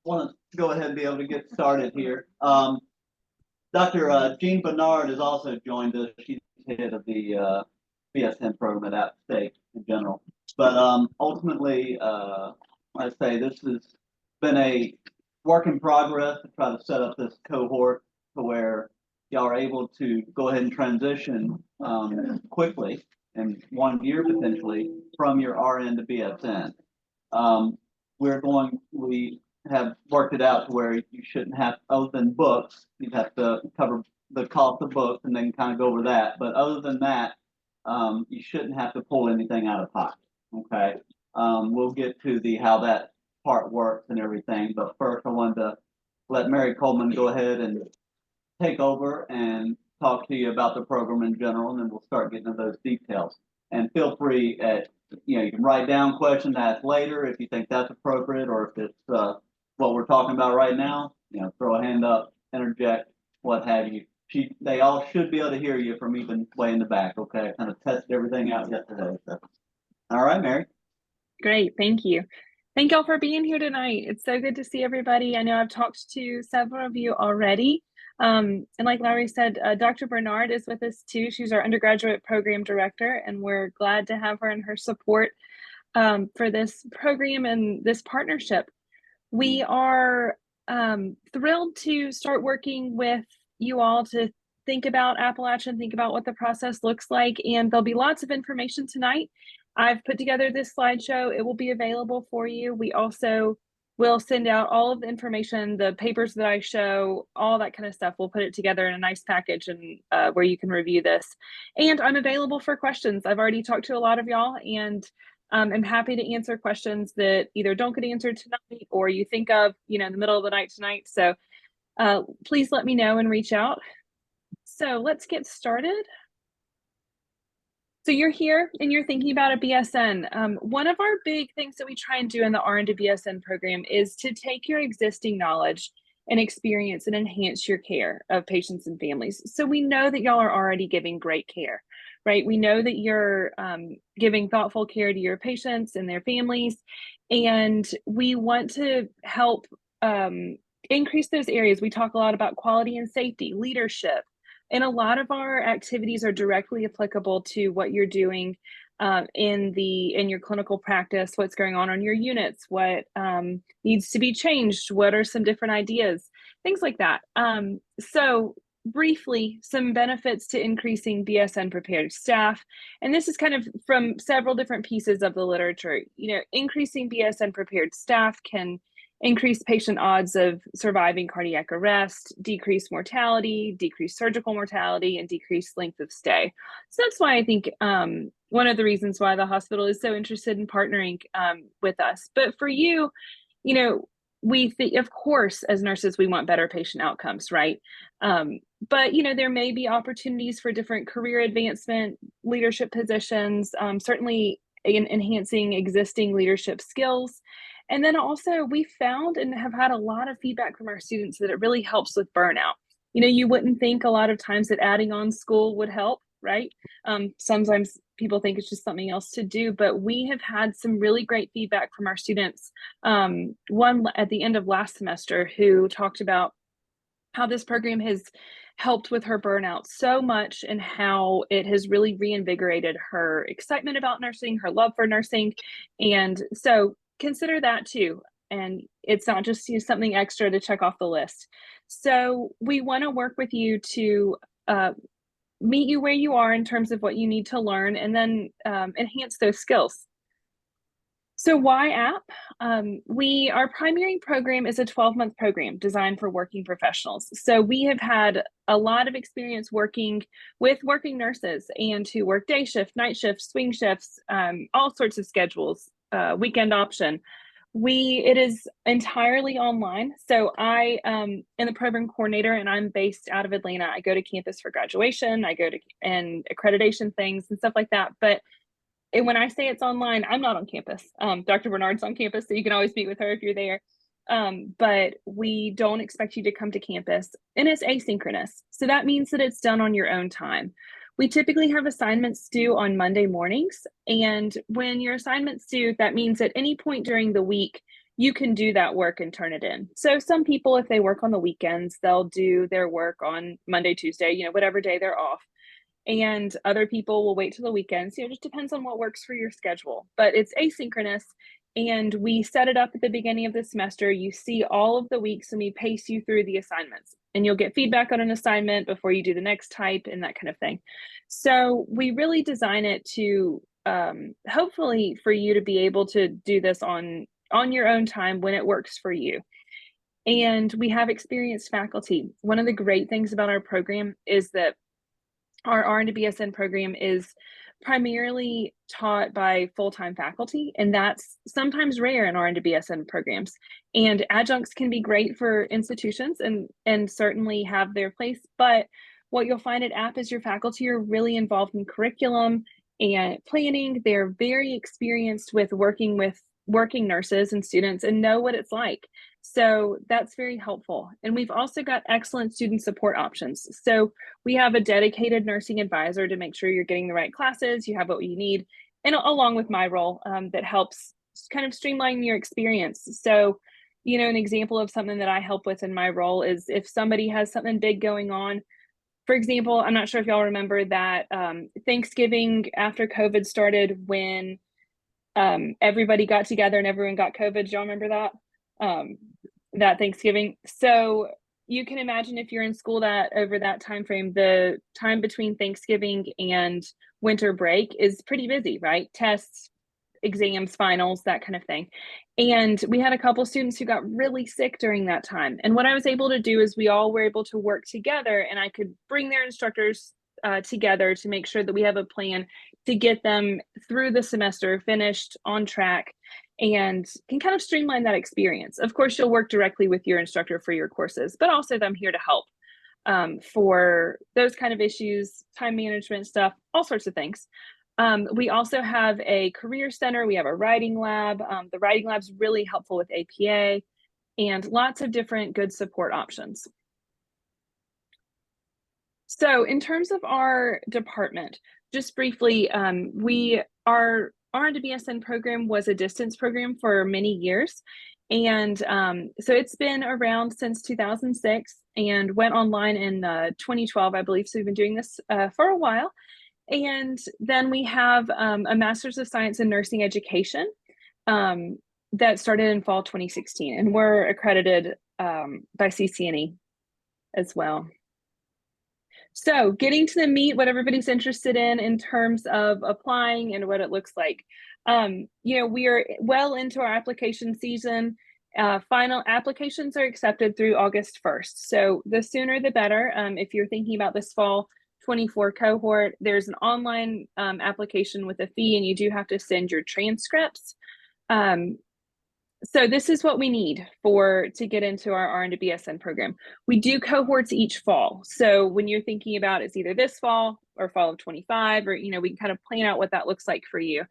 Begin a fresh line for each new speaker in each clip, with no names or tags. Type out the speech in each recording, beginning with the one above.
Want to go ahead and be able to get started here. Dr. Jean Bernard has also joined us. She's head of the BSN program at App State in general. But ultimately, I say this has been a work in progress to try to set up this cohort to where y'all are able to go ahead and transition quickly in 1 year potentially from your RN to BSN. We have worked it out to where you shouldn't have, other than books, you'd have to cover the cost of books and then kind of go over that. But other than that, you shouldn't have to pull anything out of pocket. Okay. We'll get to how that part works and everything. But first, I wanted to let Mary Coleman go ahead and take over and talk to you about the program in general, and then we'll start getting into those details. And feel free you can write down questions, ask later if you think that's appropriate, or if it's what we're talking about right now, throw a hand up, interject, what have you. They all should be able to hear you from even way in the back. Okay, I kind of tested everything out yesterday. So. All right, Mary.
Great, thank you. Thank y'all for being here tonight. It's so good to see everybody. I know I've talked to several of you already. And like Larry said, Dr. Bernard is with us too. She's our undergraduate program director, and we're glad to have her and her support for this program and this partnership. We are thrilled to start working with you all to think about Appalachian, think about what the process looks like, and there'll be lots of information tonight. I've put together this slideshow. It will be available for you. We also will send out all of the information, the papers that I show, all that kind of stuff. We'll put it together in a nice package and where you can review this. And I'm available for questions. I've already talked to a lot of y'all, and I'm happy to answer questions that either don't get answered tonight or you think of, in the middle of the night tonight. So please let me know and reach out. So let's get started. So you're here and you're thinking about a BSN. One of our big things that we try and do in the RN to BSN program is to take your existing knowledge and experience and enhance your care of patients and families. So we know that y'all are already giving great care, right? We know that you're giving thoughtful care to your patients and their families, and we want to help increase those areas. We talk a lot about quality and safety, leadership, and a lot of our activities are directly applicable to what you're doing in your clinical practice, what's going on your units, what needs to be changed, what are some different ideas, things like that. So briefly, some benefits to increasing BSN prepared staff. And this is kind of from several different pieces of the literature. Increasing BSN prepared staff can increase patient odds of surviving cardiac arrest, decrease mortality, decrease surgical mortality, and decrease length of stay. So that's why I think one of the reasons why the hospital is so interested in partnering with us. But for you, we think, of course, as nurses, we want better patient outcomes, right? But, there may be opportunities for different career advancement, leadership positions, certainly in enhancing existing leadership skills. And then also we found and have had a lot of feedback from our students that it really helps with burnout. You wouldn't think a lot of times that adding on school would help, right? Sometimes people think it's just something else to do, but we have had some really great feedback from our students. One at the end of last semester who talked about how this program has helped with her burnout so much and how it has really reinvigorated her excitement about nursing, her love for nursing. And so consider that too. And it's not just something extra to check off the list. So we want to work with you to meet you where you are in terms of what you need to learn, and then enhance those skills. So why app? Our primary program is a 12-month program designed for working professionals. So we have had a lot of experience working with working nurses and who work day shift, night shifts, swing shifts, all sorts of schedules, weekend option. It is entirely online. So I am the program coordinator, and I'm based out of Atlanta. I go to campus for graduation. I go to and accreditation things and stuff like that. But when I say it's online, I'm not on campus. Dr. Bernard's on campus, so you can always meet with her if you're there. But we don't expect you to come to campus, and it's asynchronous. So that means that it's done on your own time. We typically have assignments due on Monday mornings. And when your assignments due, that means at any point during the week, you can do that work and turn it in. So some people, if they work on the weekends, they'll do their work on Monday, Tuesday, whatever day they're off. And other people will wait till the weekends. It just depends on what works for your schedule. But it's asynchronous, and we set it up at the beginning of the semester. You see all of the weeks, and we pace you through the assignments. And you'll get feedback on an assignment before you do the next type and that kind of thing. So we really design it to hopefully for you to be able to do this on your own time when it works for you. And we have experienced faculty. One of the great things about our program is that our RN to BSN program is primarily taught by full-time faculty, and that's sometimes rare in RN to BSN programs. And adjuncts can be great for institutions and certainly have their place, but what you'll find at App is your faculty are really involved in curriculum and planning. They're very experienced with working nurses and students and know what it's like. So that's very helpful. And we've also got excellent student support options. So we have a dedicated nursing advisor to make sure you're getting the right classes, you have what you need, and along with my role that helps kind of streamline your experience. So, an example of something that I help with in my role is if somebody has something big going on. For example, I'm not sure if y'all remember that Thanksgiving after COVID started, when everybody got together and everyone got COVID. Do y'all remember that? That Thanksgiving. So you can imagine if you're in school that over that time frame, the time between Thanksgiving and winter break is pretty busy, right? Tests, exams, finals, that kind of thing. And we had a couple students who got really sick during that time. And what I was able to do is we all were able to work together, and I could bring their instructors together to make sure that we have a plan to get them through the semester, finished, on track, and can kind of streamline that experience. Of course, you'll work directly with your instructor for your courses, but also I'm here to help for those kind of issues, time management stuff, all sorts of things. We also have a career center. We have a writing lab. The writing lab's really helpful with APA and lots of different good support options. So in terms of our department, just briefly, our RN to BSN program was a distance program for many years. And so it's been around since 2006 and went online in 2012, I believe. So we've been doing this for a while. And then we have a Master's of Science in Nursing Education that started in fall 2016. And we're accredited by CCNE as well. So getting to the meat, what everybody's interested in terms of applying and what it looks like. We are well into our application season. Final applications are accepted through August 1st. So the sooner the better. If you're thinking about this fall 24 cohort, there's an online application with a fee, and you do have to send your transcripts. So this is what we need to get into our RN to BSN program. We do cohorts each fall. So when you're thinking about it's either this fall or fall of 25, or, we can kind of plan out what that looks like for you.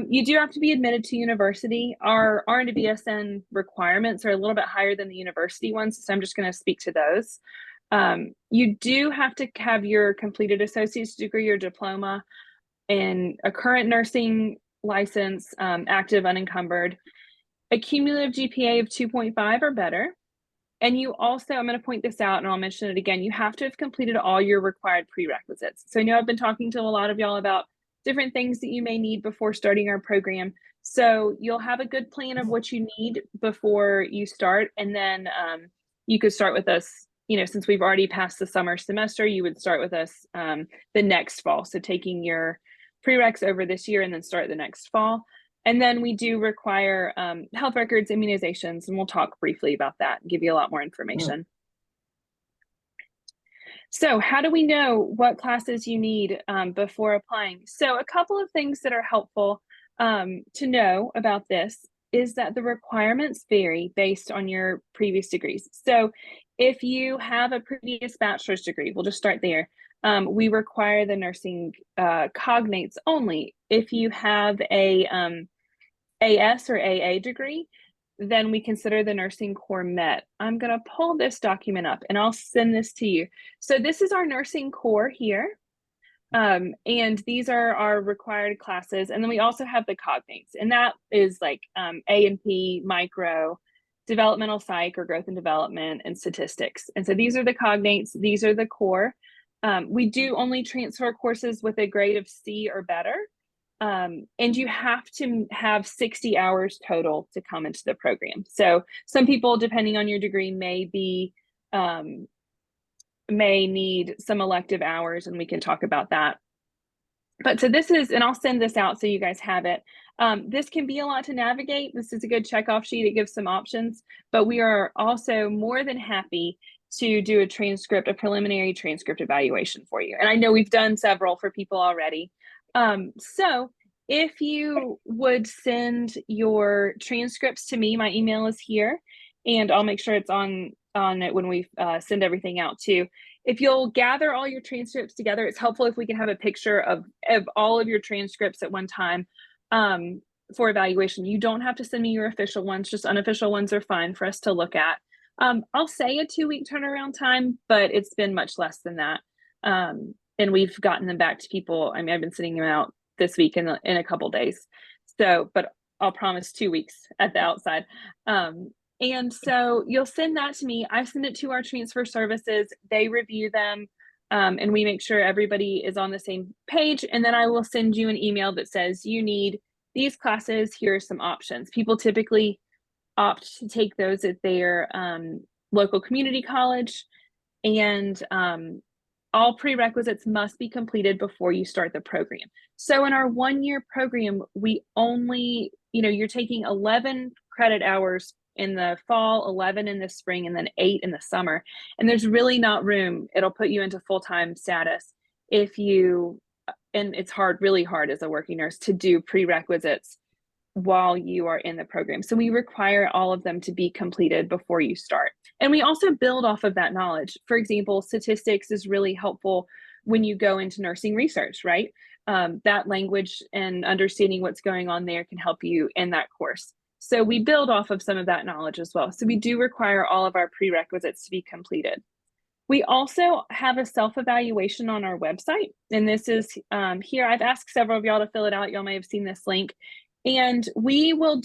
You do have to be admitted to university. Our RN to BSN requirements are a little bit higher than the university ones, so I'm just going to speak to those. You do have to have your completed associate's degree or diploma and a current nursing license, active, unencumbered, a cumulative GPA of 2.5 or better. And you also, I'm going to point this out and I'll mention it again, you have to have completed all your required prerequisites. So I know I've been talking to a lot of y'all about different things that you may need before starting our program. So you'll have a good plan of what you need before you start. And then you could start with us, since we've already passed the summer semester, you would start with us the next fall. So taking your prereqs over this year and then start the next fall. And then we do require health records, immunizations, and we'll talk briefly about that and give you a lot more information. So how do we know what classes you need before applying? So a couple of things that are helpful to know about this is that the requirements vary based on your previous degrees. So if you have a previous bachelor's degree, we'll just start there. We require the nursing cognates only. If you have a AS or AA degree, then we consider the nursing core met. I'm going to pull this document up and I'll send this to you. So this is our nursing core here. And these are our required classes. And then we also have the cognates, and that is like A&P, micro, developmental psych or growth and development, and statistics. And so these are the cognates, these are the core. We do only transfer courses with a grade of C or better. And you have to have 60 hours total to come into the program. So some people, depending on your degree, may need some elective hours, and we can talk about that. But so this is, and I'll send this out so you guys have it. This can be a lot to navigate. This is a good checkoff sheet. It gives some options, but we are also more than happy to do a preliminary transcript evaluation for you. And I know we've done several for people already. So if you would send your transcripts to me, my email is here, and I'll make sure it's on it when we send everything out too. If you'll gather all your transcripts together, it's helpful if we can have a picture of all of your transcripts at one time for evaluation. You don't have to send me your official ones, just unofficial ones are fine for us to look at. I'll say a 2-week turnaround time, but it's been much less than that. And we've gotten them back to people. I mean, I've been sending them out this week in a couple days. So, but I'll promise 2 weeks at the outside. And so you'll send that to me. I send it to our transfer services. They review them, and we make sure everybody is on the same page. And then I will send you an email that says you need these classes. Here are some options. People typically opt to take those at their local community college, and all prerequisites must be completed before you start the program. So in our 1-year program, we only, you're taking 11 credit hours in the fall, 11 in the spring, and then 8 in the summer. And there's really not room. It'll put you into full-time status if you, and it's really hard as a working nurse to do prerequisites while you are in the program. So we require all of them to be completed before you start. And we also build off of that knowledge. For example, statistics is really helpful when you go into nursing research, right? That language and understanding what's going on there can help you in that course. So we build off of some of that knowledge as well. So we do require all of our prerequisites to be completed. We also have a self-evaluation on our website. And this is here. I've asked several of y'all to fill it out. Y'all may have seen this link. And we will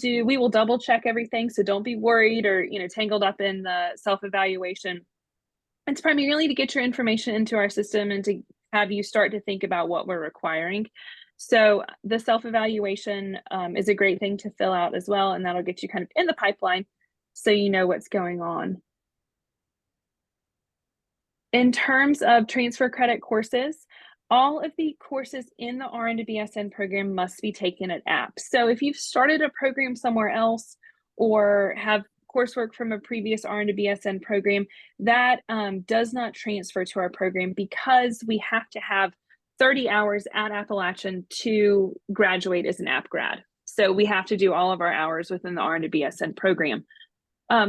double check everything. So don't be worried or, tangled up in the self-evaluation. It's primarily to get your information into our system and to have you start to think about what we're requiring. So the self-evaluation is a great thing to fill out as well, and that'll get you kind of in the pipeline so you know what's going on. In terms of transfer credit courses, all of the courses in the RN to BSN program must be taken at App. So if you've started a program somewhere else or have coursework from a previous RN to BSN program, that does not transfer to our program because we have to have 30 hours at Appalachian to graduate as an app grad. So we have to do all of our hours within the RN to BSN program.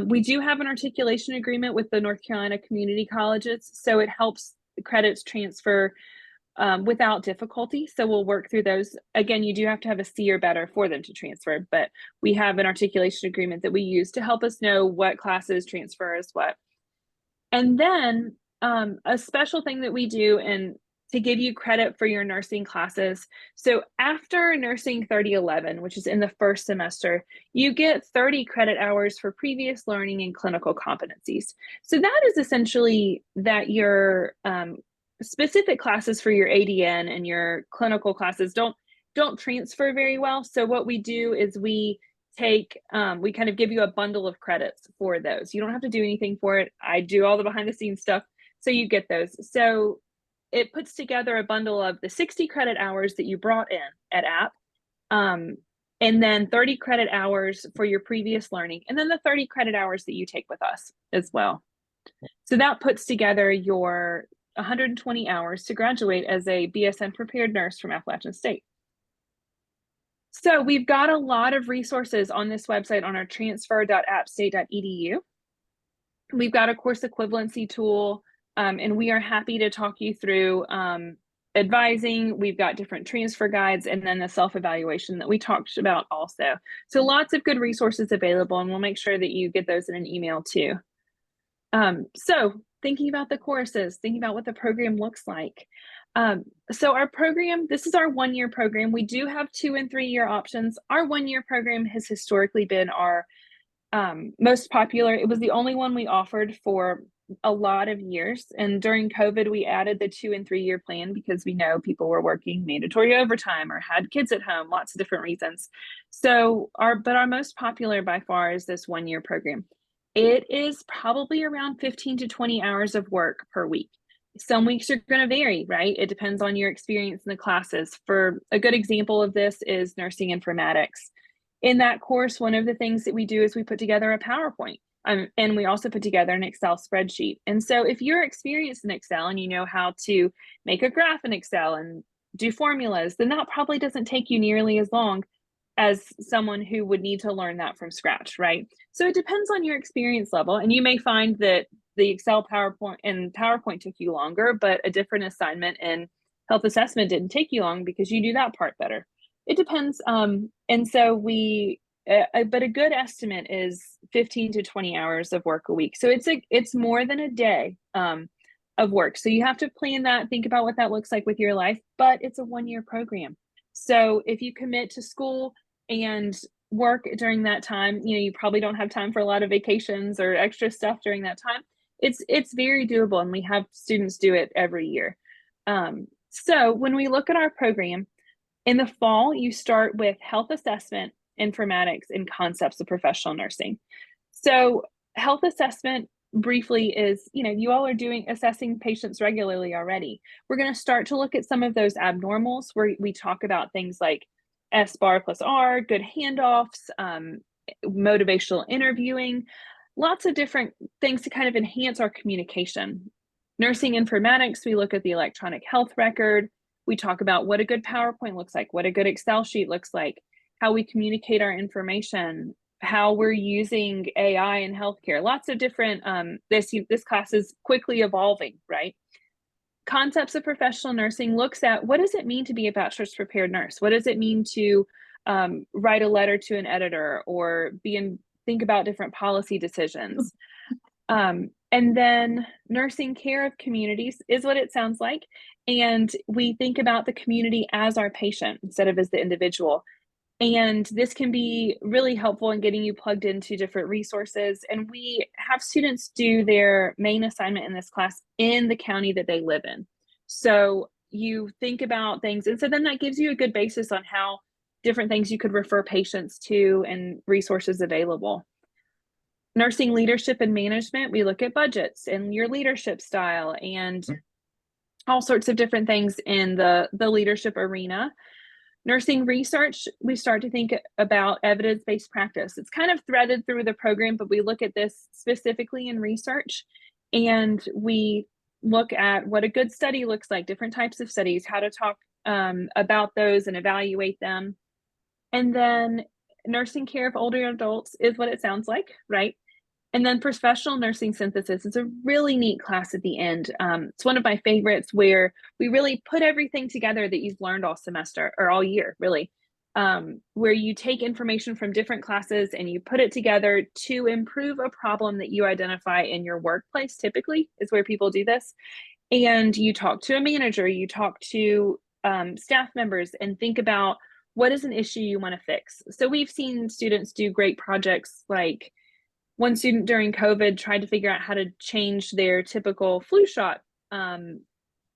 We do have an articulation agreement with the North Carolina community colleges, so it helps the credits transfer without difficulty. So we'll work through those. Again, you do have to have a C or better for them to transfer, but we have an articulation agreement that we use to help us know what classes transfer as what. And then a special thing that we do, and to give you credit for your nursing classes. So after nursing 3011, which is in the first semester, you get 30 credit hours for previous learning and clinical competencies. So that is essentially that your specific classes for your ADN and your clinical classes don't transfer very well. So what we do is we kind of give you a bundle of credits for those. You don't have to do anything for it. I do all the behind the scenes stuff. So you get those. So it puts together a bundle of the 60 credit hours that you brought in at App, and then 30 credit hours for your previous learning, and then the 30 credit hours that you take with us as well. So that puts together your 120 hours to graduate as a BSN prepared nurse from Appalachian State. So we've got a lot of resources on this website on our transfer.appstate.edu. We've got a course equivalency tool, and we are happy to talk you through advising. We've got different transfer guides, and then the self-evaluation that we talked about also. So lots of good resources available, and we'll make sure that you get those in an email too. So thinking about the courses, thinking about what the program looks like. So our program, this is our 1-year program. We do have 2 and 3-year options. Our 1-year program has historically been our most popular. It was the only one we offered for a lot of years. And during COVID, we added the 2 and 3-year plan because we know people were working mandatory overtime or had kids at home, lots of different reasons. So our most popular by far is this 1-year program. It is probably around 15 to 20 hours of work per week. Some weeks are going to vary, right? It depends on your experience in the classes. For a good example of this is nursing informatics. In that course, one of the things that we do is we put together a PowerPoint, and we also put together an Excel spreadsheet. And so if you're experienced in Excel and you know how to make a graph in Excel and do formulas, then that probably doesn't take you nearly as long as someone who would need to learn that from scratch, right? So it depends on your experience level, and you may find that the Excel PowerPoint took you longer, but a different assignment in health assessment didn't take you long because you do that part better. It depends. And so but a good estimate is 15 to 20 hours of work a week. So it's more than a day of work. So you have to plan that, think about what that looks like with your life, but it's a 1-year program. So if you commit to school and work during that time, you probably don't have time for a lot of vacations or extra stuff during that time. It's very doable, and we have students do it every year. So when we look at our program, in the fall, you start with health assessment, informatics, and concepts of professional nursing. So health assessment briefly is, you all are assessing patients regularly already. We're going to start to look at some of those abnormals where we talk about things like S-bar plus R, good handoffs, motivational interviewing, lots of different things to kind of enhance our communication. Nursing informatics, we look at the electronic health record. We talk about what a good PowerPoint looks like, what a good Excel sheet looks like, how we communicate our information, how we're using AI in healthcare, lots of different, this class is quickly evolving, right? Concepts of professional nursing looks at what does it mean to be a bachelor's prepared nurse? What does it mean to write a letter to an editor or think about different policy decisions? And then nursing care of communities is what it sounds like. And we think about the community as our patient instead of as the individual. And this can be really helpful in getting you plugged into different resources. And we have students do their main assignment in this class in the county that they live in. So you think about things. And so then that gives you a good basis on how different things you could refer patients to and resources available. Nursing leadership and management, we look at budgets and your leadership style and all sorts of different things in the leadership arena. Nursing research, we start to think about evidence-based practice. It's kind of threaded through the program, but we look at this specifically in research, and we look at what a good study looks like, different types of studies, how to talk about those and evaluate them. And then nursing care of older adults is what it sounds like, right? And then professional nursing synthesis is a really neat class at the end. It's one of my favorites where we really put everything together that you've learned all semester or all year, really, where you take information from different classes and you put it together to improve a problem that you identify in your workplace, typically is where people do this. And you talk to a manager, you talk to staff members and think about what is an issue you want to fix. So we've seen students do great projects like one student during COVID tried to figure out how to change their typical flu shot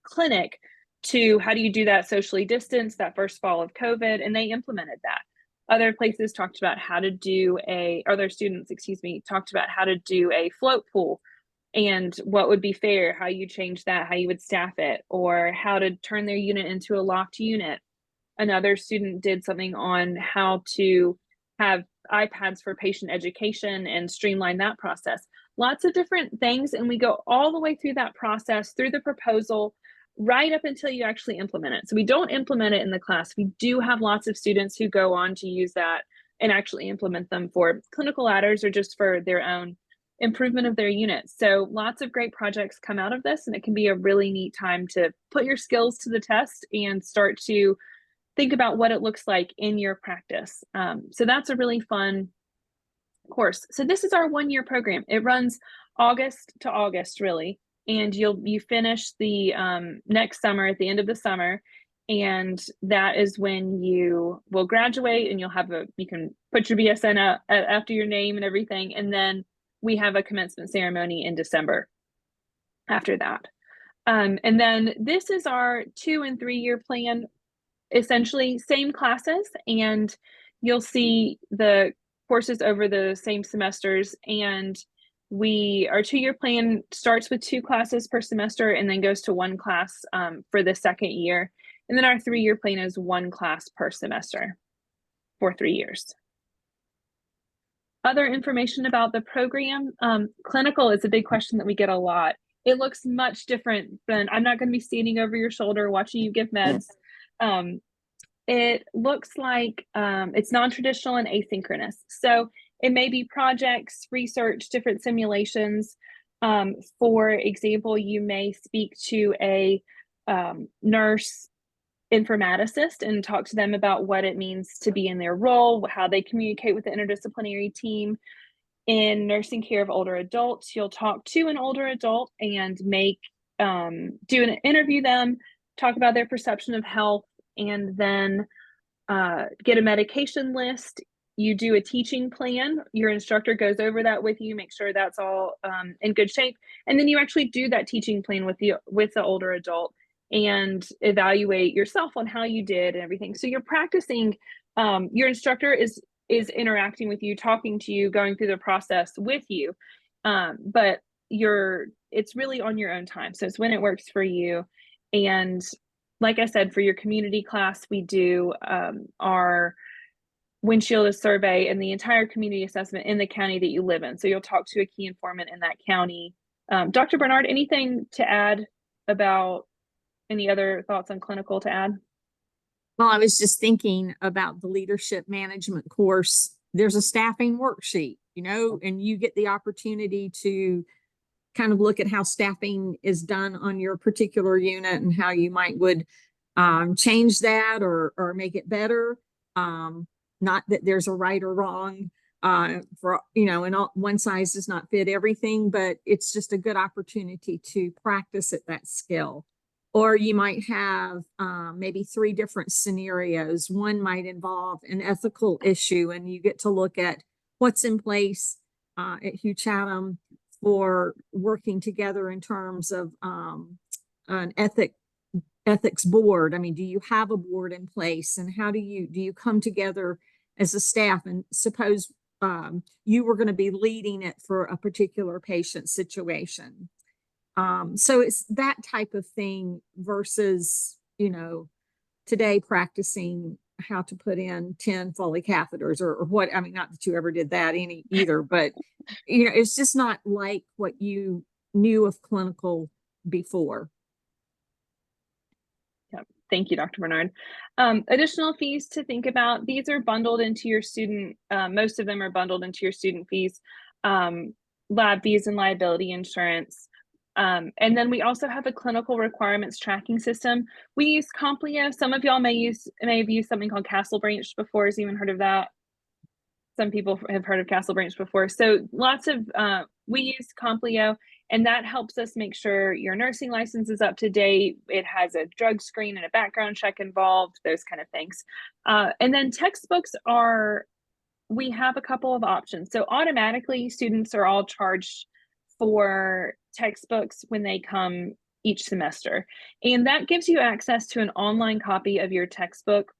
clinic to how do you do that socially distanced that first fall of COVID, and they implemented that. Other places talked about how to do other students, talked about how to do a float pool and what would be fair, how you change that, how you would staff it, or how to turn their unit into a locked unit. Another student did something on how to have iPads for patient education and streamline that process. Lots of different things, and we go all the way through that process, through the proposal, right up until you actually implement it. So we don't implement it in the class. We do have lots of students who go on to use that and actually implement them for clinical ladders or just for their own improvement of their units. So lots of great projects come out of this, and it can be a really neat time to put your skills to the test and start to think about what it looks like in your practice. So that's a really fun course. So this is our 1-year program. It runs August to August, really. and you finish the next summer at the end of the summer, and that is when you will graduate, and you can put your BSN out after your name and everything, and then we have a commencement ceremony in December after that. And then this is our 2 and 3 year plan, essentially same classes, and you'll see the courses over the same semesters. And our 2 year plan starts with 2 classes per semester and then goes to 1 class for the second year. And then our 3 year plan is 1 class per semester for 3 years. Other information about the program, clinical is a big question that we get a lot. It looks much different than, I'm not going to be standing over your shoulder watching you give meds. It looks like it's non-traditional and asynchronous. So it may be projects, research, different simulations. For example, you may speak to a nurse informaticist and talk to them about what it means to be in their role, how they communicate with the interdisciplinary team. In nursing care of older adults, you'll talk to an older adult and interview them, talk about their perception of health, and then get a medication list. You do a teaching plan. Your instructor goes over that with you, make sure that's all in good shape, and then you actually do that teaching plan with the older adult and evaluate yourself on how you did and everything. So you're practicing. Your instructor is interacting with you, talking to you, going through the process with you, but it's really on your own time. So it's when it works for you. And like I said, for your community class, we do our windshield survey and the entire community assessment in the county that you live in. So you'll talk to a key informant in that county. Dr. Bernard, anything to add about any other thoughts on clinical to add?
Well, I was just thinking about the leadership management course. There's a staffing worksheet, and you get the opportunity to kind of look at how staffing is done on your particular unit and how you would change that or make it better. Not that there's a right or wrong and one size does not fit everything, but it's just a good opportunity to practice at that skill. Or you might have maybe 3 different scenarios. One might involve an ethical issue, and you get to look at what's in place at Hugh Chatham for working together in terms of an ethics board. I mean, do you have a board in place, and how do you come together as a staff? And suppose you were going to be leading it for a particular patient situation. So it's that type of thing versus, today practicing how to put in 10 Foley catheters or what, I mean, not that you ever did that either, but, it's just not like what you knew of clinical before.
Yep. Thank you, Dr. Bernard. Additional fees to think about. These are bundled into your student, most of them are bundled into your student fees, lab fees and liability insurance. And then we also have a clinical requirements tracking system. We use Complio. Some of y'all may have used something called Castle Branch before. Has even heard of that? Some people have heard of Castle Branch before. So we use Complio, and that helps us make sure your nursing license is up to date. It has a drug screen and a background check involved, those kind of things. And then textbooks we have a couple of options. So automatically students are all charged for textbooks when they come each semester. And that gives you access to an online copy of your textbook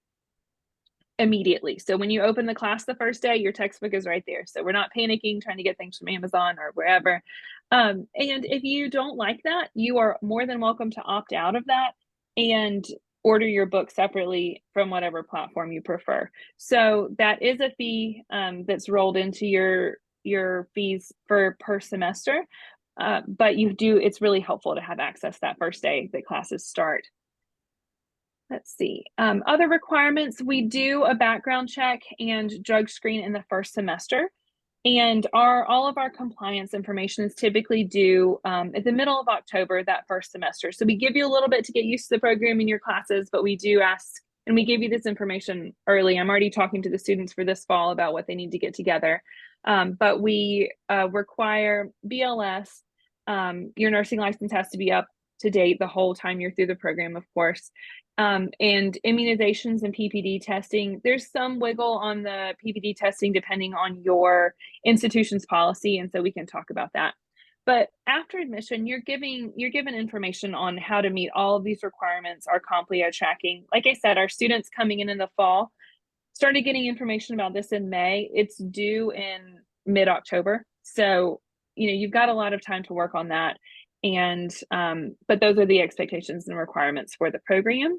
immediately. So when you open the class the first day, your textbook is right there. So we're not panicking trying to get things from Amazon or wherever. And if you don't like that, you are more than welcome to opt out of that and order your book separately from whatever platform you prefer. So that is a fee that's rolled into your fees per semester. But it's really helpful to have access that first day that classes start. Let's see. Other requirements, we do a background check and drug screen in the first semester. And all of our compliance information is typically due at the middle of October that first semester. So we give you a little bit to get used to the program in your classes, but we do ask, and we give you this information early. I'm already talking to the students for this fall about what they need to get together. But we require BLS, Your nursing license has to be up to date the whole time you're through the program, of course. And immunizations and PPD testing, there's some wiggle on the PPD testing depending on your institution's policy, and so we can talk about that. But after admission, you're given information on how to meet all of these requirements, our CompLIA tracking. Like I said, our students coming in the fall started getting information about this in May. It's due in mid-October. So, you've got a lot of time to work on that. And, but those are the expectations and requirements for the program.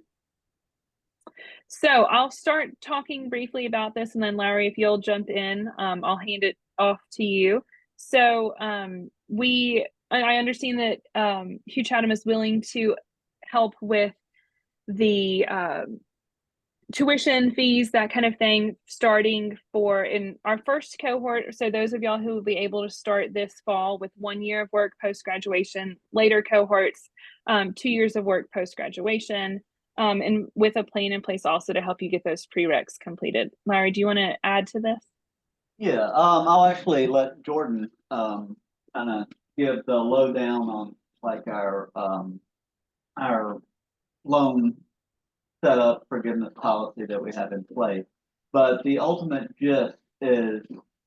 So I'll start talking briefly about this, and then Larry, if you'll jump in, I'll hand it off to you. So I understand that Hugh Chatham is willing to help with the tuition fees, that kind of thing, starting in our first cohort. So those of y'all who will be able to start this fall with 1 year of work post-graduation, later cohorts, 2 years of work post-graduation, and with a plan in place also to help you get those prereqs completed. Larry, do you want to add to this?
Yeah, I'll actually let Jordan kind of give the lowdown on like our loan setup forgiveness policy that we have in place. But the ultimate gist is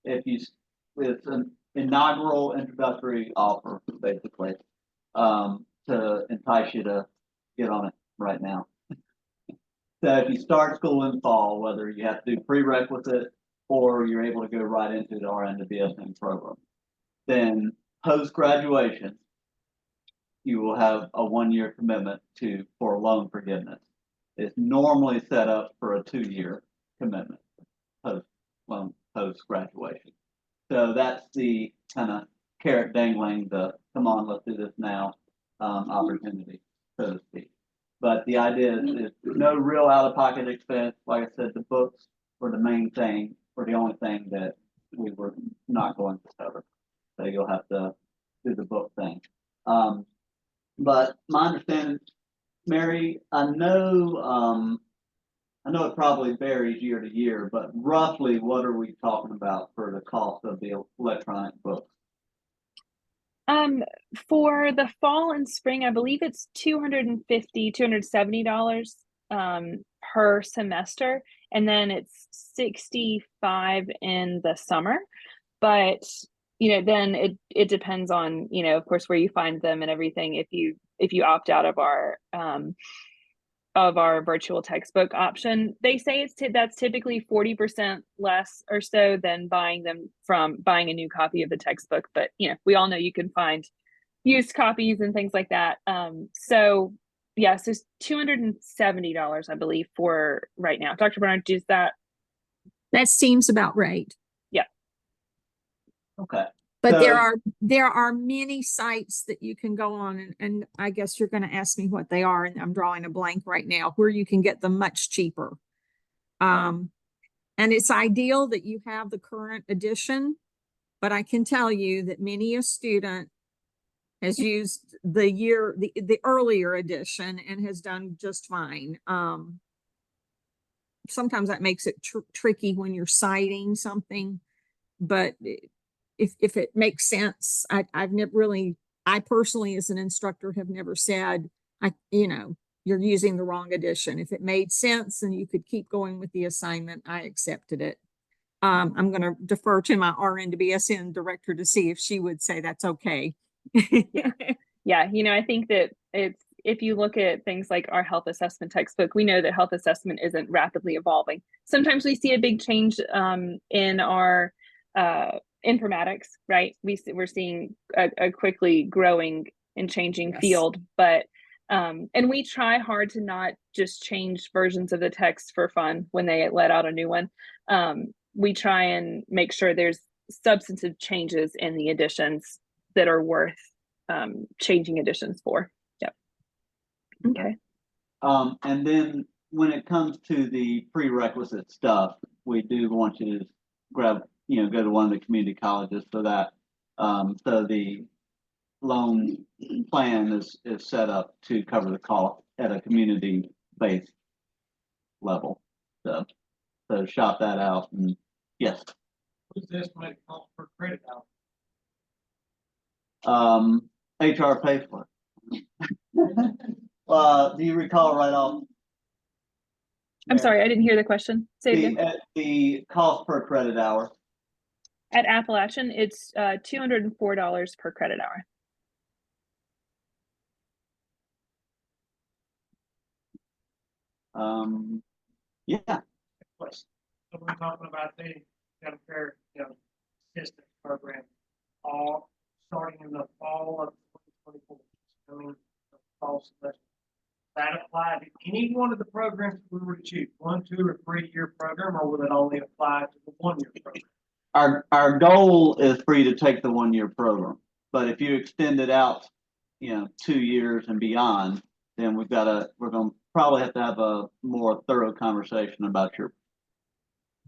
it's an inaugural introductory offer, basically, to entice you to get on it right now. So if you start school in fall, whether you have to do prerequisite or you're able to go right into the RN to BSN program, then post-graduation, you will have a 1 year commitment for loan forgiveness. It's normally set up for a 2 year commitment post-graduation. So that's the kind of carrot dangling, the come on, let's do this now opportunity, so to speak. But the idea is no real out-of-pocket expense. Like I said, the books were the main thing, or the only thing that we were not going to cover. So you'll have to do the book thing. But my understanding, Mary, I know it probably varies year to year, but roughly what are we talking about for the cost of the electronic books?
For the fall and spring, I believe it's $250, $270 per semester, and then it's $65 in the summer. But then it depends on of course where you find them and everything. If you opt out of our virtual textbook option, they say that's typically 40% less or so than buying a new copy of the textbook. But we all know you can find used copies and things like that. So yes, it's $270, I believe, for right now. Dr. Bernard, does that
seems about right.
Yeah.
Okay.
But
so,
there are many sites that you can go on, and I guess you're going to ask me what they are, and I'm drawing a blank right now, where you can get them much cheaper. And it's ideal that you have the current edition, but I can tell you that many a student has used the earlier edition and has done just fine. Sometimes that makes it tricky when you're citing something, but if it makes sense, I've never really, I personally as an instructor have never said, you're using the wrong edition. If it made sense and you could keep going with the assignment, I accepted it. I'm going to defer to my RN to BSN director to see if she would say that's okay.
Yeah. I think that if you look at things like our health assessment textbook, we know that health assessment isn't rapidly evolving. Sometimes we see a big change in our informatics, right? We're seeing a quickly growing and changing field, but and we try hard to not just change versions of the text for fun when they let out a new one. We try and make sure there's substantive changes in the editions that are worth changing editions for. Yep. Okay.
And then when it comes to the prerequisite stuff, we do want you to go to one of the community colleges for that. So the loan plan is set up to cover the cost at a community-based level. So shop that out. And yes.
What's the estimated cost per credit hour?
HR pays for it. Do you recall right off?
I'm sorry, I didn't hear the question. Say it again.
The cost per credit hour.
At Appalachian, it's $204 per credit hour.
Yeah.
Question. So we're talking about the Medicare, assistance program, all starting in the fall of 2024. Coming the fall semester. That apply to any one of the programs we were to choose, 1, 2, or 3-year program, or will it only apply to the 1-year program?
Our goal is for you to take the 1-year program, but if you extend it out, 2 years and beyond, then we're gonna probably have to have a more thorough conversation about you're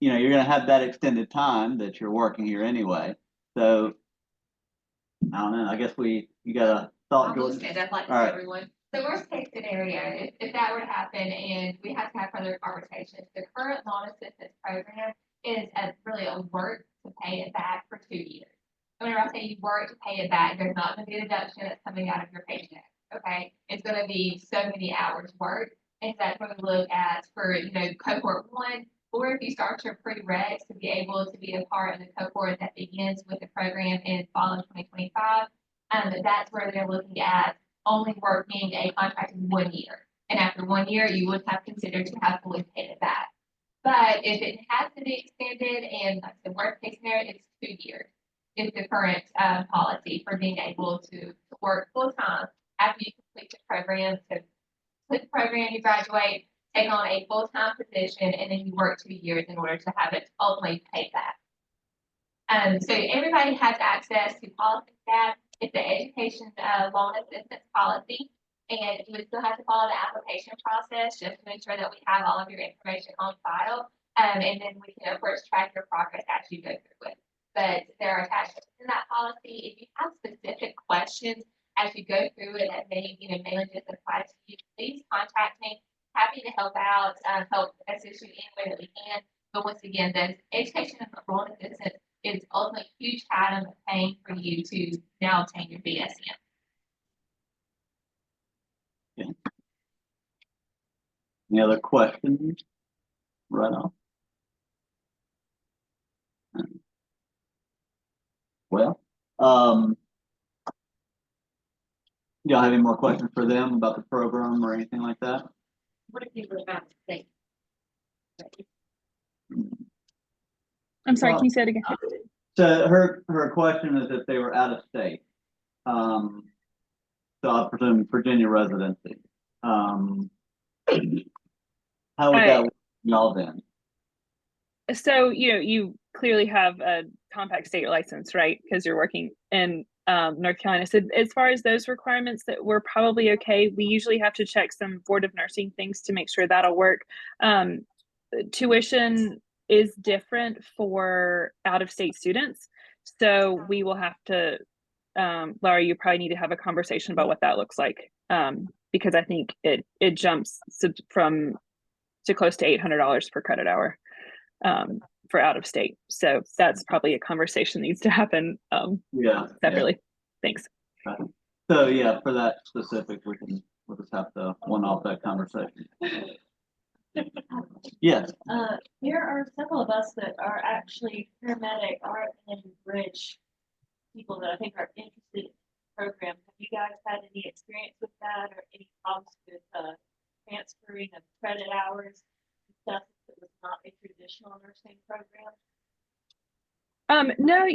gonna have that extended time that you're working here anyway. So I don't know. I guess you got a thought, Jordan?
I'd like to
All right.
everyone. The worst case scenario, if that were to happen and we have to have further conversations, the current loan assistance program is really a work to pay it back for 2 years. Whenever I say you work to pay it back, there's not going to be a deduction that's coming out of your paycheck. Okay, it's going to be so many hours work, and that's what we look at for cohort 1, or if you start your prereqs to be able to be a part of the cohort that begins with the program in fall of 2025. That's where they're looking at only working a contract in 1 year. And after 1 year, you would have considered to have fully paid it back. But if it has to be extended, and like the worst case scenario, it's 2 years. Is the current policy for being able to work full time after you complete the program. To complete the program, you graduate, take on a full time position, and then you work 2 years in order to have it ultimately paid back. So everybody has access to policy staff. It's the education loan assistance policy, and you would still have to follow the application process just to ensure that we have all of your information on file. And then we can, of course, track your progress as you go through it. But there are attachments in that policy. If you have specific questions as you go through it that may, mainly just apply to you, please contact me. Happy to help out, help assist you any way that we can. But once again, the education and loan assistance is ultimately a huge item of paying for you to now obtain your BSN.
Okay. Any other questions? Right on. Well, y'all have any more questions for them about the program or anything like that?
What if you were about to say?
I'm sorry,
Well,
can you say it again?
So her question is if they were out of state. So I presume Virginia residency. How would that work for y'all then?
So, you clearly have a compact state license, right? Because you're working in North Carolina. So as far as those requirements, that we're probably okay. We usually have to check some Board of Nursing things to make sure that'll work. Tuition is different for out-of-state students. So we will have to, Laura, you probably need to have a conversation about what that looks like. Because I think it jumps from to close to $800 per credit hour for out of state. So that's probably a conversation that needs to happen separately. Yeah. Thanks.
So yeah, for that specific, we'll just have to one-off that conversation. Yes.
There are several of us that are actually paramedic, RN, bridge people that I think are interested in the program. Have you guys had any experience with that, or any problems with transferring of credit hours and stuff that was not a traditional nursing program?
No,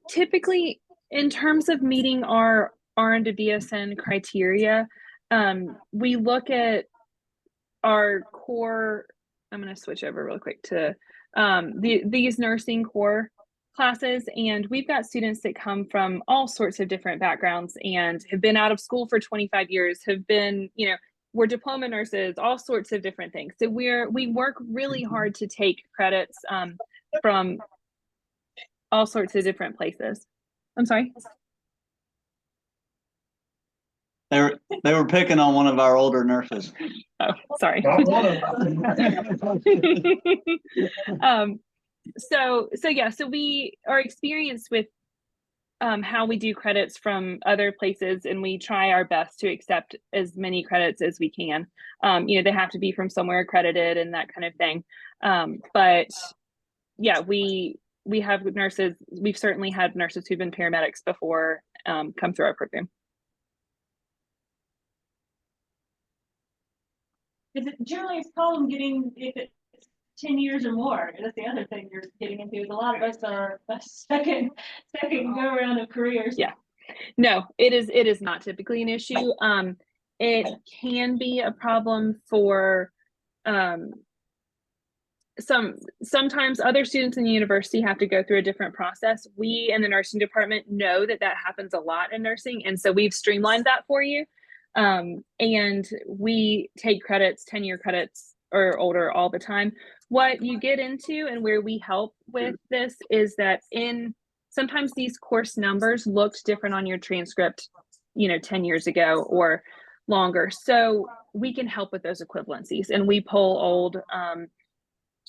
typically in terms of meeting our RN to BSN criteria, we look at our core. I'm going to switch over real quick to these nursing core classes, and we've got students that come from all sorts of different backgrounds and have been out of school for 25 years, have been, we're diploma nurses, all sorts of different things. So we work really hard to take credits from all sorts of different places. I'm sorry.
They were picking on one of our older nurses.
Oh, sorry. So we are experienced with how we do credits from other places, and we try our best to accept as many credits as we can. You know, they have to be from somewhere accredited and that kind of thing. But yeah, we have nurses. We've certainly had nurses who've been paramedics before come through our program.
Is it generally it's problem getting, if it's 10 years or more? That's the other thing you're getting into, is a lot of us are a second go around of careers.
Yeah. No, it is not typically an issue. It can be a problem for sometimes other students in the university have to go through a different process. We in the nursing department know that happens a lot in nursing, and so we've streamlined that for you. And we take credits, 10-year credits or older all the time. What you get into and where we help with this is that sometimes these course numbers looked different on your transcript, you know, 10 years ago or longer. So we can help with those equivalencies, and we pull old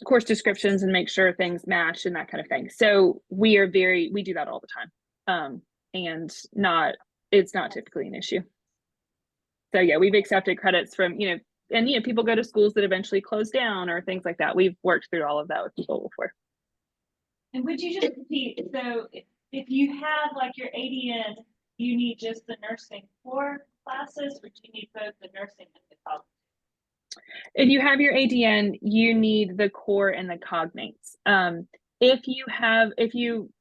course descriptions and make sure things match and that kind of thing. So we do that all the time. And it's not typically an issue. So yeah, we've accepted credits from, you know, and you know, people go to schools that eventually close down or things like that. We've worked through all of that with people before.
And would you just repeat, so if you have like your ADN, you need just the nursing core classes, or do you need both the nursing and the college?
If you have your ADN, you need the core and the cognates.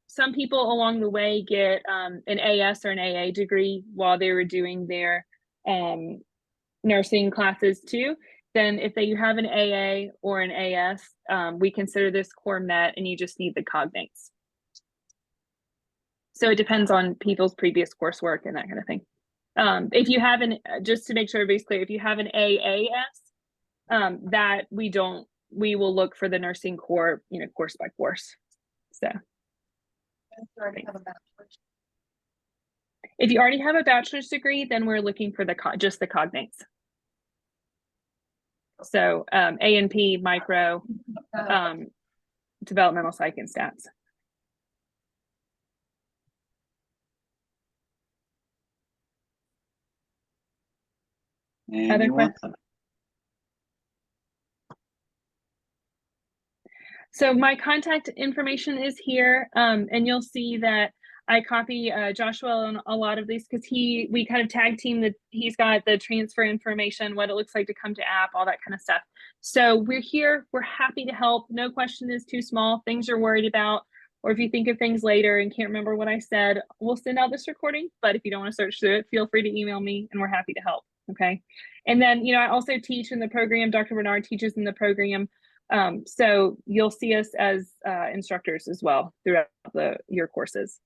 Some people along the way get an AS or an AA degree while they were doing their nursing classes too. Then if you have an AA or an AS, we consider this core met, and you just need the cognates. So it depends on people's previous coursework and that kind of thing. If you have just to make sure everybody's clear, if you have an AAS, that we will look for the nursing core, you know, course by course. So if you already have a bachelor's degree, then we're looking for just the cognates. So A&P, micro, developmental psych, and stats. Other questions? So my contact information is here, and you'll see that I copy Joshua on a lot of these because we kind of tag team that he's got the transfer information, what it looks like to come to app, all that kind of stuff. So we're here, we're happy to help. No question is too small, things you're worried about, or if you think of things later and can't remember what I said, we'll send out this recording. But if you don't want to search through it, feel free to email me and we're happy to help. Okay. And then, you know, I also teach in the program. Dr. Bernard teaches in the program. So you'll see us as instructors as well throughout your courses.